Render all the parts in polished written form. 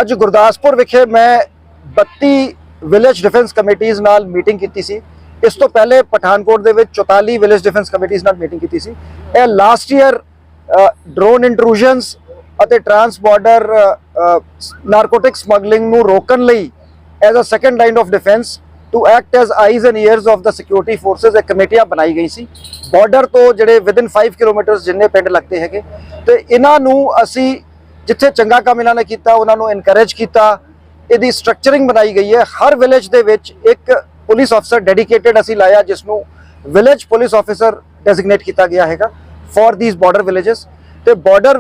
ਅੱਜ ਗੁਰਦਾਸਪੁਰ ਵਿਖੇ ਮੈਂ 32 ਵਿਲੇਜ ਡਿਫੈਂਸ ਕਮੇਟੀਆਂ ਨਾਲ ਮੀਟਿੰਗ ਕੀਤੀ ਸੀ। ਇਸ ਤੋਂ ਪਹਿਲੇ ਪਠਾਨਕੋਟ ਦੇ ਵਿੱਚ 44 ਵਿਲੇਜ ਡਿਫੈਂਸ ਕਮੇਟੀਆਂ ਨਾਲ ਮੀਟਿੰਗ ਕੀਤੀ ਸੀ। ਇਹ ਲਾਸਟ ਈਅਰ ਡਰੋਨ ਇੰਟਰੂਜਨਸ ਅਤੇ ਟ੍ਰਾਂਸ ਬਾਰਡਰ ਨਾਰਕੋਟਿਕ ਸਮਗਲਿੰਗ ਨੂੰ ਰੋਕਣ ਲਈ as a second line of defence to act as eyes and ears of the security forces ਇਹ ਕਮੇਟੀਆਂ ਬਣਾਈ ਗਈ ਸੀ। ਬਾਰਡਰ ਤੋਂ ਜਿਹੜੇ ਵਿਦਿਨ 5 ਕਿਲੋਮੀਟਰਸ ਜਿੰਨੇ ਪਿੰਡ ਲੱਗਦੇ ਹੈਗੇ ਤੇ ਇਹਨਾਂ ਨੂੰ ਅਸੀਂ ਜਿੱਥੇ ਚੰਗਾ ਕੰਮ ਇਹਨਾਂ ਨੇ ਕੀਤਾ ਉਹਨਾਂ ਨੂੰ ਇਨਕਰੇਜ ਕੀਤਾ। ਇਹਦੀ ਸਟਰਕਚਰਿੰਗ ਬਣਾਈ ਗਈ ਹੈ। ਹਰ ਵਿਲੇਜ ਦੇ ਵਿੱਚ ਇੱਕ ਪੁਲਿਸ ਅਫਸਰ ਡੈਡੀਕੇਟਡ ਅਸੀਂ ਲਾਇਆ ਜਿਸ ਨੂੰ ਵਿਲੇਜ ਪੁਲਿਸ ਆਫਿਸਰ ਡੈਜ਼ਿਗਨੇਟ ਕੀਤਾ ਗਿਆ ਹੈਗਾ ਫॉर ਥੀਸ ਬਾਰਡਰ ਵਿਲੇजेस ਤੇ ਬਾਰਡਰ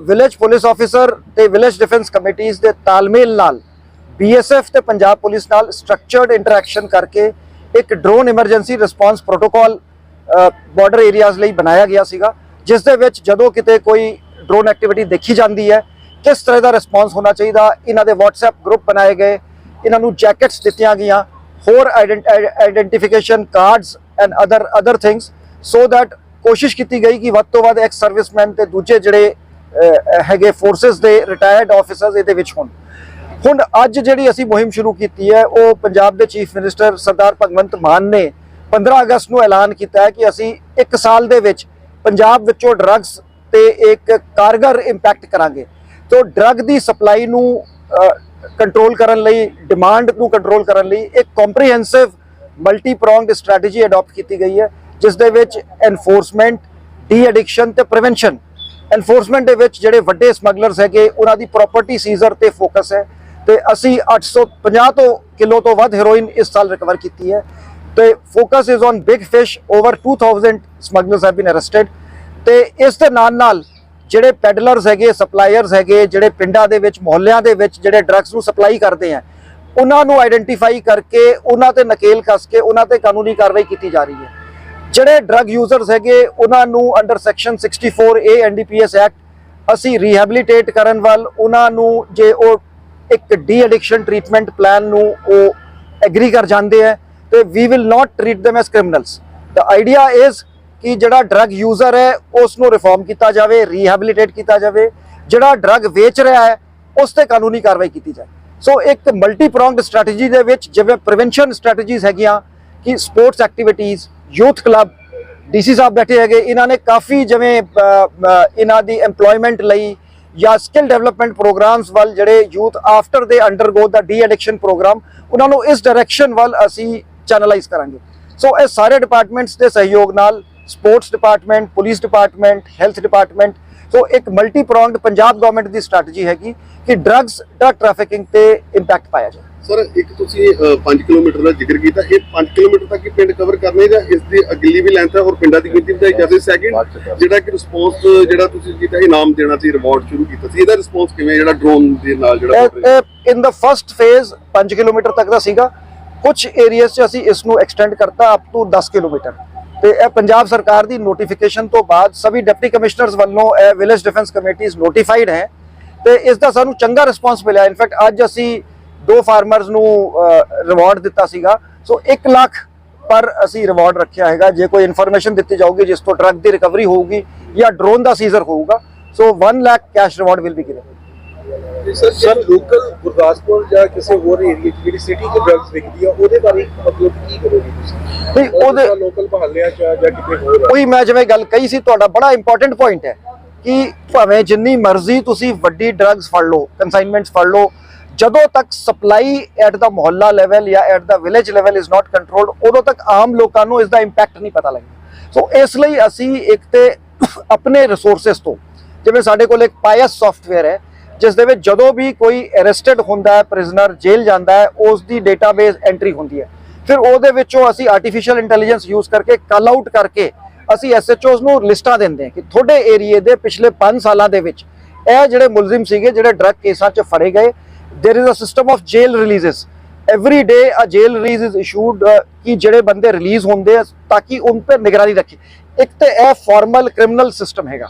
ਵਿਲੇਜ ਪੁਲਿਸ ਆਫਿਸਰ ਤੇ ਵਿਲੇਜ ਡਿਫੈਂਸ ਕਮੇਟੀਆਂ ਦੇ ਤਾਲਮੇਲ ਨਾਲ BSF ਤੇ ਪੰਜਾਬ ਪੁਲਿਸ ਨਾਲ ਸਟਰਕਚਰਡ ਇੰਟਰੈਕਸ਼ਨ ਕਰਕੇ ਇੱਕ drone emergency response protocol border areas ਲਈ ਬਣਾਇਆ ਗਿਆ ਸੀਗਾ ਜਿਸ ਦੇ ਵਿੱਚ ਜਦੋਂ ਕਿਤੇ ਕੋਈ ਡਰੋਨ ਐਕਟੀਵਿਟੀ ਦੇਖੀ ਜਾਂਦੀ ਹੈ ਕਿਸ ਤਰ੍ਹਾਂ ਦਾ ਰਿਸਪਾਂਸ ਹੋਣਾ ਚਾਹੀਦਾ। ਇਹਨਾਂ ਦੇ WhatsApp ਗਰੁੱਪ ਬਣਾਏ ਗਏ, ਇਹਨਾਂ ਨੂੰ ਜੈਕਟਸ ਦਿੱਤੀਆਂ ਗਈਆਂ, ਹੋਰ identification cards and other things so that ਕੋਸ਼ਿਸ਼ ਕੀਤੀ ਗਈ ਕਿ ਵੱਧ ਤੋਂ ਵੱਧ ਐਕਸ ਸਰਵਿਸਮੈਨ ਤੇ ਦੂਜੇ ਜਿਹੜੇ ਹੈਗੇ ਫੋਰਸਿਸ ਦੇ ਰਿਟਾਇਰਡ ਆਫਿਸਰਸ ਇਹਦੇ ਵਿੱਚ ਹੋਣ। ਹੁਣ ਅੱਜ ਜਿਹੜੀ ਅਸੀਂ ਮੁਹਿੰਮ ਸ਼ੁਰੂ ਕੀਤੀ ਹੈ ਉਹ ਪੰਜਾਬ ਦੇ ਚੀਫ ਮਿਨਿਸਟਰ ਸਰਦਾਰ ਭਗਵੰਤ ਮਾਨ ਨੇ 15 ਅਗਸਤ ਨੂੰ ਐਲਾਨ ਕੀਤਾ ਹੈ ਕਿ ਅਸੀਂ 1 ਸਾਲ ਦੇ ਵਿੱਚ ਪੰਜਾਬ ਵਿੱਚੋਂ ਡਰੱਗਸ ਤੇ ਇੱਕ ਕਾਰਗਰ ਇੰਪੈਕਟ ਕਰਾਂਗੇ। तो ड्रग ਦੀ ਸਪਲਾਈ ਨੂੰ ਕੰਟਰੋਲ ਕਰਨ ਲਈ, ਡਿਮਾਂਡ ਨੂੰ ਕੰਟਰੋਲ ਕਰਨ ਲਈ ਇੱਕ ਕੰਪਰੀਹੈਂਸਿਵ ਮਲਟੀ ਪ੍ਰੋਂਗਡ ਸਟ੍ਰੈਟਜੀ ਅਡਾਪਟ ਕੀਤੀ ਗਈ ਹੈ ਜਿਸ ਦੇ ਵਿੱਚ ਐਨਫੋਰਸਮੈਂਟ, ਡੀ ਐਡਿਕਸ਼ਨ ਤੇ ਪ੍ਰੀਵੈਂਸ਼ਨ। ਐਨਫੋਰਸਮੈਂਟ ਦੇ ਵਿੱਚ ਜਿਹੜੇ ਵੱਡੇ ਸਮਗਲਰਸ ਹੈਗੇ ਉਹਨਾਂ ਦੀ ਪ੍ਰਾਪਰਟੀ ਸੀਜ਼ਰ ਤੇ ਫੋਕਸ ਹੈ ਤੇ ਅਸੀਂ 850 ਕਿਲੋ ਤੋਂ ਵੱਧ ਹੈਰੋਇਨ ਇਸ ਸਾਲ ਰਿਕਵਰ ਕੀਤੀ ਹੈ ਤੇ focus is on big fish. Over 2000 smugglers have been arrested ਤੇ ਇਸ ਦੇ ਨਾਲ ਜਿਹੜੇ ਪੈਡਲਰਸ ਹੈਗੇ, ਸਪਲਾਇਰਸ ਹੈਗੇ, ਜਿਹੜੇ ਪਿੰਡਾਂ ਦੇ ਵਿੱਚ ਮੁਹੱਲਿਆਂ ਦੇ ਵਿੱਚ ਜਿਹੜੇ ਡਰੱਗਸ ਨੂੰ ਸਪਲਾਈ ਕਰਦੇ ਆ ਉਹਨਾਂ ਨੂੰ ਆਈਡੈਂਟੀਫਾਈ ਕਰਕੇ ਉਹਨਾਂ ਤੇ ਨਕੇਲ ਕੱਸ ਕੇ ਉਹਨਾਂ ਤੇ ਕਾਨੂੰਨੀ ਕਾਰਵਾਈ ਕੀਤੀ ਜਾ ਰਹੀ ਹੈ। ਜਿਹੜੇ ਡਰੱਗ ਯੂਜ਼ਰਸ ਹੈਗੇ ਉਹਨਾਂ ਨੂੰ under section 64A NDPS act ਅਸੀਂ ਰੀਹੈਬਿਲਿਟੇਟ ਕਰਨ ਵੱਲ ਉਹਨਾਂ ਨੂੰ ਜੇ ਉਹ ਇੱਕ ਡੀ ਐਡਿਕਸ਼ਨ ਟ੍ਰੀਟਮੈਂਟ ਪਲਾਨ ਨੂੰ ਉਹ ਐਗਰੀ ਕਰ ਜਾਂਦੇ ਹੈ ਤੇ we will not treat them as criminals। the idea is ਕਿ ਜਿਹੜਾ ਡਰੱਗ ਯੂਜ਼ਰ ਹੈ ਉਸ ਨੂੰ ਰਿਫਾਰਮ ਕੀਤਾ ਜਾਵੇ, ਰੀਹੈਬਿਲਿਟੇਟ ਕੀਤਾ ਜਾਵੇ, ਜਿਹੜਾ ਡਰੱਗ ਵੇਚ ਰਿਹਾ ਹੈ ਉਸ ਤੇ ਕਾਨੂੰਨੀ ਕਾਰਵਾਈ ਕੀਤੀ ਜਾਏ। ਸੋ ਇੱਕ ਮਲਟੀ ਪ੍ਰੋਂਗਡ ਸਟ੍ਰੈਟਜੀ ਦੇ ਵਿੱਚ ਜਿਵੇਂ ਪ੍ਰੀਵੈਂਸ਼ਨ ਸਟ੍ਰੈਟਜੀਜ਼ ਹੈਗੀਆਂ ਕਿ sports activities, youth club, DC ਸਾਹਿਬ ਬੈਠੇ ਹੈਗੇ, ਇਹਨਾਂ ਨੇ ਕਾਫੀ ਜਿਵੇਂ ਇਹਨਾਂ ਦੀ ਐਮਪਲੋਇਮੈਂਟ ਲਈ ਜਾਂ ਸਕਿੱਲ ਡਿਵੈਲਪਮੈਂਟ ਪ੍ਰੋਗਰਾਮਸ ਵੱਲ ਜਿਹੜੇ ਯੂਥ ਆਫਟਰ ਦੇ ਅੰਡਰਗੋ ਦਾ ਡੀ ਐਡਿਕਸ਼ਨ ਪ੍ਰੋਗਰਾਮ ਉਹਨਾਂ ਨੂੰ ਇਸ ਡਾਇਰੈਕਸ਼ਨ ਵੱਲ ਅਸੀਂ ਚੈਨਲਾਈਜ਼ ਕਰਾਂਗੇ। ਸੋ ਇਹ ਸਾਰੇ ਡਿਪਾਰਟਮੈਂਟਸ ਦੇ ਸਹਿਯੋਗ ਨਾਲ sports department, police department, health department, so ਇੱਕ ਮਲਟੀ ਪ੍ਰੋਂਗਡ ਪੰਜਾਬ ਗਵਰਨਮੈਂਟ ਦੀ ਸਟ੍ਰੈਟਜੀ ਹੈਗੀ ਕਿ ਡਰੱਗ ਟ੍ਰੈਫਿਕਿੰਗ ਤੇ ਇੰਪੈਕਟ ਪਾਇਆ ਜਾਏ। ਸਰ ਇੱਕ ਤੁਸੀਂ 5 ਕਿਲੋਮੀਟਰ ਦਾ ਜ਼ਿਕਰ ਕੀਤਾ, ਇਹ 5 ਕਿਲੋਮੀਟਰ ਤੱਕ ਹੀ ਪਿੰਡ ਕਵਰ ਕਰਨੇ ਜਾਂ ਇਸ ਦੀ ਅਗਲੀ ਵੀ ਲੈਂਥ ਹੈ ਔਰ ਪਿੰਡਾਂ ਦੀ ਗਿਣਤੀ ਵਧਾਈ ਜਾਵੇ? ਸੈਕਿੰਡ ਜਿਹੜਾ ਕਿ ਰਿਸਪੌਂਸ ਜਿਹੜਾ ਤੁਸੀਂ ਕੀਤਾ ਇਨਾਮ ਦੇਣਾ ਸੀ, ਰਿਵਾਰਡ ਸ਼ੁਰੂ ਕੀਤਾ ਸੀ, ਇਹਦਾ ਰਿਸਪੌਂਸ ਕਿਵੇਂ ਜਿਹੜਾ ਡਰੋਨ ਦੇ ਨਾਲ ਜਿਹੜਾ ਇਨ ਦਾ ਫਸਟ ਫੇਜ਼ 5 ਕਿਲੋਮੀਟਰ ਤੱਕ ਦਾ ਸੀਗਾ। ਕੁਝ ਏਰੀਆਜ਼ 'ਚ ਅਸੀਂ ਇਸ ਨੂੰ ਐਕਸਟੈਂਡ ਕਰਤਾ ਅਪ ਟੂ 10 ਕਿਲੋਮੀਟਰ ਤੇ ਇਹ ਪੰਜਾਬ ਸਰਕਾਰ ਦੀ ਨੋਟੀਫਿਕੇਸ਼ਨ ਤੋਂ ਬਾਅਦ ਸਭੀ ਡਿਪਟੀ ਕਮਿਸ਼ਨਰਸ ਵੱਲੋਂ ਇਹ ਵਿਲੇਜ ਡਿਫੈਂਸ ਕਮੇਟੀਜ਼ ਨੋਟੀਫਾਈਡ ਹੈ ਤੇ ਇਸ ਦਾ ਸਾਨੂੰ ਚੰਗਾ ਰਿਸਪੌਂਸ ਮਿਲਿਆ। ਇਨਫੈਕਟ ਅੱਜ ਅਸੀਂ 2 ਫਾਰਮਰਸ ਨੂੰ ਰਿਵਾਰਡ ਦਿੱਤਾ ਸੀਗਾ। ਸੋ 1 ਲੱਖ ਪਰ ਅਸੀਂ ਰਿਵਾਰਡ ਰੱਖਿਆ ਹੈਗਾ ਜੇ ਕੋਈ ਇਨਫੋਰਮੇਸ਼ਨ ਦਿੱਤੀ ਜਾਊਗੀ ਜਿਸ ਤੋਂ ਡਰੱਗ ਦੀ ਰਿਕਵਰੀ ਹੋਊਗੀ ਜਾਂ ਡਰੋਨ ਦਾ ਸੀਜ਼ਰ ਹੋਊਗਾ। ਸੋ 1 lakh cash reward will be given. Sir local Gurdaspur ਜਾਂ ਕਿਸੇ ਹੋਰ ਏਰੀਆ ਜਿਹੜੀ ਸਿਟੀ 'ਚ ਡਰੱਗਸ ਵਿਕਦੀ ਆ ਉਹਦੇ ਬਾਰੇ ਮਤਲਬ ਕੀ ਕਰੋਗੇ ਤੁਸੀਂ? ਨਹੀਂ ਉਹਦੇ ਲੋਕਲ ਮਹੱਲਿਆਂ 'ਚ ਜਾਂ ਕਿਤੇ ਹੋਰ? ਉਹੀ ਮੈਂ ਜਿਵੇਂ ਗੱਲ ਕਹੀ ਸੀ, ਤੁਹਾਡਾ ਬੜਾ ਇੰਪੋਰਟੈਂਟ ਪੁਆਇੰਟ ਹੈ ਕਿ ਭਾਵੇਂ ਜਿੰਨੀ ਮਰਜ਼ੀ ਤੁਸੀਂ ਵੱਡੀ ਡਰੱਗਸ ਫੜ ਲਓ, ਕੰਸਾਈਨਮੈਂਟਸ ਫੜ ਲਓ, ਜਦੋਂ ਤੱਕ supply at the Mohalla level ਜਾਂ at the village level is not controlled ਉਦੋਂ ਤੱਕ ਆਮ ਲੋਕਾਂ ਨੂੰ ਇਸ ਦਾ ਇੰਪੈਕਟ ਨਹੀਂ ਪਤਾ ਲੱਗਦਾ। ਸੋ ਇਸ ਲਈ ਅਸੀਂ ਇੱਕ ਤੇ ਆਪਣੇ ਰਿਸੋਰਸਿਸ ਤੋਂ, ਜਿਵੇਂ ਸਾਡੇ ਕੋਲ ਇੱਕ ਪਾਇਸ ਸੌਫਟਵੇਅਰ ਹੈ ਜਿਸ ਦੇ ਵਿੱਚ ਜਦੋਂ ਵੀ ਕੋਈ ਅਰੈਸਟਡ ਹੁੰਦਾ ਹੈ, ਪ੍ਰਿਜ਼ਨਰ ਜੇਲ੍ਹ ਜਾਂਦਾ ਹੈ, ਉਸ ਦੀ ਡੇਟਾਬੇਸ ਐਂਟਰੀ ਹੁੰਦੀ ਹੈ। ਫਿਰ ਉਹਦੇ ਵਿੱਚੋਂ ਅਸੀਂ ਆਰਟੀਫੀਸ਼ੀਅਲ ਇੰਟੈਲੀਜੈਂਸ ਯੂਜ਼ ਕਰਕੇ ਕਾਲ ਆਊਟ ਕਰਕੇ ਅਸੀਂ SHOs ਨੂੰ ਲਿਸਟਾਂ ਦਿੰਦੇ ਹਾਂ ਕਿ ਤੁਹਾਡੇ ਏਰੀਏ ਦੇ ਪਿਛਲੇ 5 ਸਾਲਾਂ ਦੇ ਵਿੱਚ ਇਹ ਜਿਹੜੇ ਮੁਲਜ਼ਮ ਸੀਗੇ ਜਿਹੜੇ ਡਰੱਗ ਕੇਸਾਂ 'ਚ ਫੜੇ ਗਏ, there is a system of jail releases every day, a jail release is issued ਕਿ ਜਿਹੜੇ ਬੰਦੇ ਰਿਲੀਜ਼ ਹੁੰਦੇ ਆ ਤਾਂ ਕਿ ਉਨ ਤੇ ਨਿਗਰਾਨੀ ਰੱਖੀ। ਇੱਕ ਤੇ ਇਹ ਫਾਰਮਲ ਕ੍ਰਿਮੀਨਲ ਸਿਸਟਮ ਹੈਗਾ।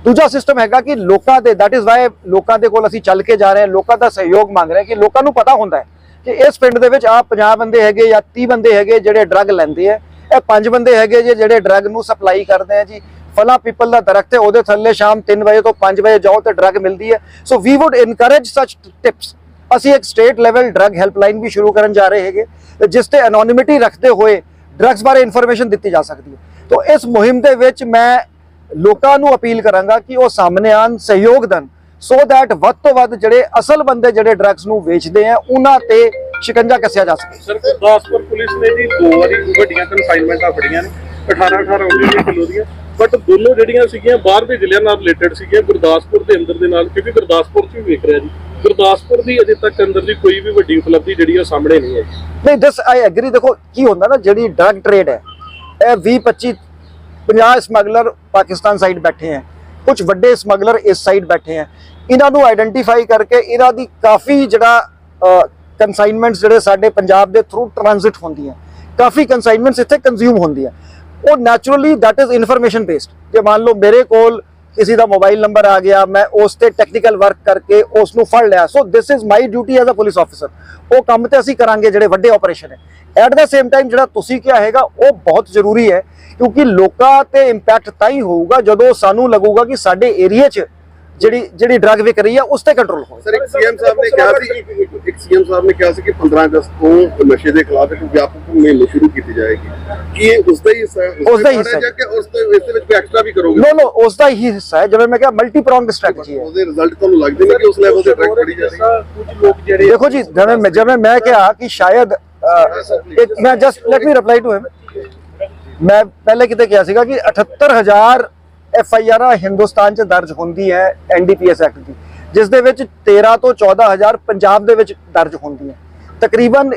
ਦੂਜਾ ਸਿਸਟਮ ਹੈਗਾ ਕਿ ਲੋਕਾਂ ਦੇ, ਦੈਟ ਇਜ਼ ਵਾਈ ਲੋਕਾਂ ਦੇ ਕੋਲ ਅਸੀਂ ਚੱਲ ਕੇ ਜਾ ਰਹੇ ਹਾਂ, ਲੋਕਾਂ ਦਾ ਸਹਿਯੋਗ ਮੰਗ ਰਹੇ ਹਾਂ ਕਿ ਲੋਕਾਂ ਨੂੰ ਪਤਾ ਹੁੰਦਾ ਹੈ ਕਿ ਇਸ ਪਿੰਡ ਦੇ ਵਿੱਚ ਆਹ 50 ਬੰਦੇ ਹੈਗੇ ਜਾਂ 30 ਬੰਦੇ ਹੈਗੇ ਜਿਹੜੇ ਡਰੱਗ ਲੈਂਦੇ ਆ, ਇਹ 5 ਬੰਦੇ ਹੈਗੇ ਜਿਹੜੇ ਡਰੱਗ ਨੂੰ ਸਪਲਾਈ ਕਰਦੇ ਆ ਜੀ, ਫਲਾ ਪੀਪਲ ਦਾ ਦਰਖਤ ਹੈ, ਉਹਦੇ ਥੱਲੇ ਸ਼ਾਮ 3 ਵਜੇ ਤੋਂ 5 ਵਜੇ ਜਾਓ ਤੇ ਡਰੱਗ ਮਿਲਦੀ ਹੈ। ਸੋ ਵੀ ਵੁੱਡ ਇਨਕਰੇਜ ਸਚ ਟਿਪਸ। ਅਸੀਂ ਇੱਕ ਸਟੇਟ ਲੈਵਲ ਡਰੱਗ ਹੈਲਪਲਾਈਨ ਵੀ ਸ਼ੁਰੂ ਕਰਨ ਜਾ ਰਹੇ ਹੈਗੇ, ਜਿਸ ਤੇ ਐਨੋਨਿਮਿਟੀ ਰੱਖਦੇ ਹੋਏ ਡਰੱਗਸ ਬਾਰੇ ਇਨਫੋਰਮੇਸ਼ਨ ਦਿੱਤੀ ਜਾ ਸਕਦੀ ਹੈ। ਤੋ ਇਸ ਮੁਹਿੰਮ ਦੇ ਵਿੱਚ ਮੈਂ ਲੋਕਾਂ ਨੂੰ ਅਪੀਲ ਕਰਾਂਗਾ ਕਿ ਉਹ ਸਾਹਮਣੇ ਆਉਣ, ਸਹਿਯੋਗ ਦੇਣ, ਸੋ ਦੈਟ ਵੱਧ ਤੋਂ ਵੱਧ ਜਿਹੜੇ ਅਸਲ ਬੰਦੇ ਜਿਹੜੇ ਡਰੱਗਸ ਨੂੰ ਵੇਚਦੇ ਆ ਉਹਨਾਂ ਤੇ ਸ਼ਿਕੰਜਾ ਕੱਸਿਆ ਜਾ ਸਕੇ। ਸਰ ਗੁਰਦਾਸਪੁਰ ਪੁਲਿਸ ਨੇ ਜੀ 2 ਵਾਰੀ ਵੱਡੀਆਂ ਕਨਸਾਈਨਮੈਂਟਾਂ ਫੜੀਆਂ ਨੇ 18 ਕਿਲੋ ਦੀਆਂ, ਬਟ ਦੋਨੋਂ ਜਿਹੜੀਆਂ ਸੀਗੀਆਂ ਬਾਹਰ ਦੇ ਜ਼ਿਲ੍ਹਿਆਂ ਨਾਲ ਰਿਲੇਟਡ ਸੀਗੀਆਂ, ਗੁਰਦਾਸਪੁਰ ਦੇ ਅੰਦਰ ਦੇ ਨਾਲ, ਕਿਉਂਕਿ ਗੁਰਦਾਸਪੁਰ 'ਚ ਵੀ ਵੇਖ ਰਿਹਾ ਜੀ ਗੁਰਦਾਸਪੁਰ ਦੀ ਅਜੇ ਤੱਕ ਅੰਦਰ ਦੀ ਕੋਈ ਵੀ ਵੱਡੀ ਉਪਲਬਧੀ ਜਿਹੜੀ ਉਹ ਸਾਹਮਣੇ ਨਹੀਂ ਆਈ। ਨਹੀਂ ਦਿਸ ਆਈ ਐਗਰੀ। ਦੇਖੋ ਕੀ ਹੁੰਦਾ ਨਾ, ਜਿਹੜੀ ਡਰੱਗ ਟ੍ਰੇਡ ਹੈ ਇਹ 20-25-50 ਸਮਗਲਰ ਪਾਕਿਸਤਾਨ ਸਾਈਡ ਬੈਠੇ ਹੈ, ਕੁਝ ਵੱਡੇ ਸਮਗਲਰ ਇਸ ਸਾਈਡ ਬੈਠੇ ਹੈ। ਇਹਨਾਂ ਨੂੰ ਆਈਡੈਂਟੀਫਾਈ ਕਰਕੇ ਇਹਨਾਂ ਦੀ ਕਾਫੀ ਜਿਹੜਾ ਕੰਸਾਈਨਮੈਂਟਸ ਜਿਹੜੇ ਸਾਡੇ ਪੰਜਾਬ ਦੇ ਥਰੂ ਟ੍ਰਾਂਜ਼ਿਟ ਹੁੰਦੀਆਂ, ਕਾਫੀ ਕੰਸਾਈਨਮੈਂਟਸ ਇੱਥੇ ਕੰਜ਼ਿਊਮ ਹੁੰਦੀਆਂ, ਉਹ naturally that is information based. ਜੇ ਮੰਨ ਲਓ ਮੇਰੇ ਕੋਲ ਕਿਸੇ ਦਾ ਮੋਬਾਈਲ ਨੰਬਰ ਆ ਗਿਆ, ਮੈਂ ਉਸ ਤੇ ਟੈਕਨੀਕਲ ਵਰਕ ਕਰਕੇ ਉਸ ਨੂੰ ਫੜ ਲਿਆ, so this is my duty as a police officer. ਉਹ ਕੰਮ ਤੇ ਅਸੀਂ ਕਰਾਂਗੇ ਜਿਹੜੇ ਵੱਡੇ ਆਪਰੇਸ਼ਨ ਹੈ। ਐਟ ਦਾ ਸੇਮ ਟਾਈਮ ਜਿਹੜਾ ਤੁਸੀਂ ਕਿਹਾ ਹੈਗਾ ਉਹ ਬਹੁਤ ਜ਼ਰੂਰੀ ਹੈ, ਕਿਉਂਕਿ ਲੋਕਾਂ ਤੇ ਇੰਪੈਕਟ ਤਾਂ ਹੀ ਹੋਊਗਾ ਜਦੋਂ ਸਾਨੂੰ ਲੱਗੂਗਾ ਕਿ ਸਾਡੇ ਏਰੀਆ 'ਚ ਜਿਹੜੀ ਡਰੱਗ ਵਿਕ ਰਹੀ ਹੈ ਉਸ ਤੇ ਕੰਟਰੋਲ ਹੋ। ਸਰ ਇੱਕ ਸੀਐਮ ਸਾਹਿਬ ਨੇ ਕਿਹਾ ਸੀ ਕਿ 15 ਅਗਸਤ ਤੋਂ ਨਸ਼ੇ ਦੇ ਖਿਲਾਫ ਇੱਕ ਵਿਆਪਕ ਮੁਹਿੰਮ ਸ਼ੁਰੂ ਕੀਤੀ ਜਾਏਗੀ। ਕੀ ਇਹ ਉਸ ਦਾ ਹੀ ਹਿੱਸਾ ਹੈ? ਉਸ ਦਾ ਹੀ ਹਿੱਸਾ ਜਾਂ ਕਿ ਉਸ ਦੇ ਵਿੱਚ ਕੋਈ ਐਕਸਟਰਾ ਵੀ ਕਰੋਗੇ? ਨੋ ਉਸ ਦਾ ਹੀ ਹਿੱਸਾ ਹੈ। ਜਿਵੇਂ ਮੈਂ ਕਿਹਾ ਮਲਟੀ ਪ੍ਰੋਂਗਡ ਸਟ੍ਰੈਟਜੀ ਹੈ। ਉਹਦੇ ਰਿਜ਼ਲਟ ਤੁਹਾਨੂੰ ਲੱਗਦੇ ਨੇ ਕਿ ਉਸ ਲੈਵਲ ਤੇ ਟਰੈਕ ਕਰੀ ਜਾ ਰਹੀ ਹੈ? ਕੁਝ ਲੋਕ ਜਿਹੜੇ ਦੇਖੋ ਜੀ, ਜਿਵੇਂ ਮੈਂ ਕਿਹਾ ਕਿ ਸ਼ਾਇਦ ਮੈਂ just let me reply to him. ਮੈਂ ਪਹਿਲੇ ਕਿਤੇ ਕਿਹਾ ਸੀਗਾ ਕਿ 78000 FIR ਹਿੰਦੁਸਤਾਨ 'ਚ ਦਰਜ ਹੁੰਦੀ ਹੈ NDPS ਐਕਟ ਦੀ, ਜਿਸ ਦੇ ਵਿੱਚ 13 ਤੋਂ 14,000 ਪੰਜਾਬ ਦੇ ਵਿੱਚ ਦਰਜ ਹੁੰਦੀ ਹੈ। ਤਕਰੀਬਨ